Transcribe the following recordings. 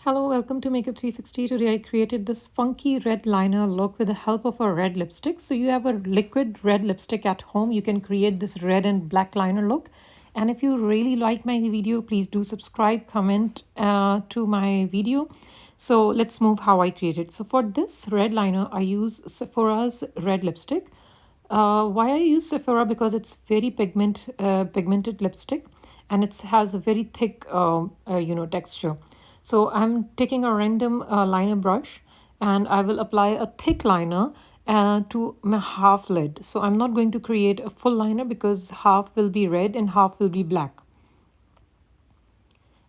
Hello, welcome to Makeup 360. Today I created this funky red liner look with the help of a red lipstick. So you have a liquid red lipstick at home. You can create this red and black liner look. And if you really like my video, please do subscribe, comment to my video. So let's move how I created. So for this red liner, I use Sephora's red lipstick. Why I use Sephora? Because it's very pigmented lipstick, and it has a very thick, texture. So I'm taking a random liner brush, and I will apply a thick liner to my half lid. So I'm not going to create a full liner because half will be red and half will be black.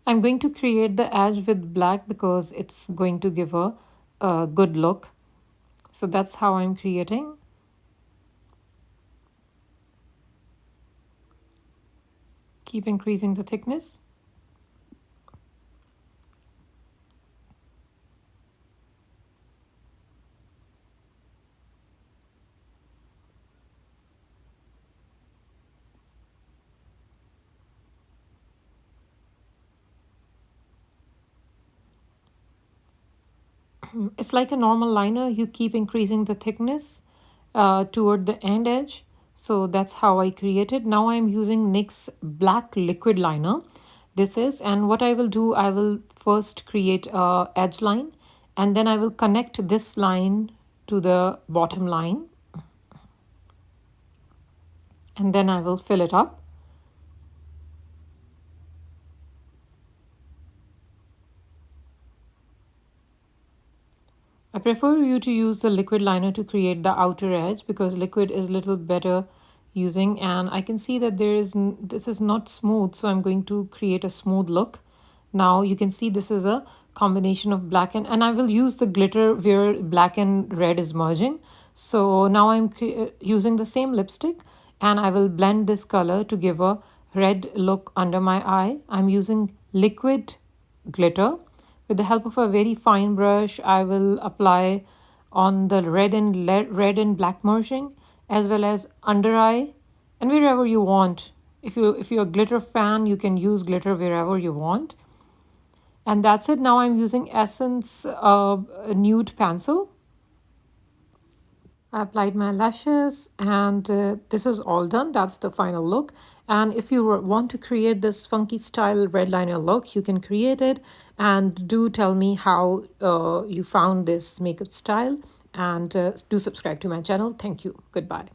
I'm going to create the edge with black because it's going to give a good look. So that's how I'm creating. Keep increasing the thickness. It's like a normal liner. You keep increasing the thickness toward the end edge. So that's how I created. Now I'm using NYX black liquid liner. This is, and what I will do, I will first create a edge line, and then I will connect this line to the bottom line, and then I will fill it up. I prefer you to use the liquid liner to create the outer edge because liquid is a little better using, and I can see that this is not smooth, so I'm going to create a smooth look. Now you can see this is a combination of black and I will use the glitter where black and red is merging. So now I'm using the same lipstick, and I will blend this color to give a red look under my eye. I'm using liquid glitter. With the help of a very fine brush, I will apply on the red and black merging, as well as under eye and wherever you want. If you're a glitter fan, you can use glitter wherever you want. And that's it. Now I'm using Essence Nude Pencil. I applied my lashes, and this is all done. That's the final look. And if you want to create this funky style red liner look, you can create it. And do tell me how you found this makeup style. And do subscribe to my channel. Thank you. Goodbye.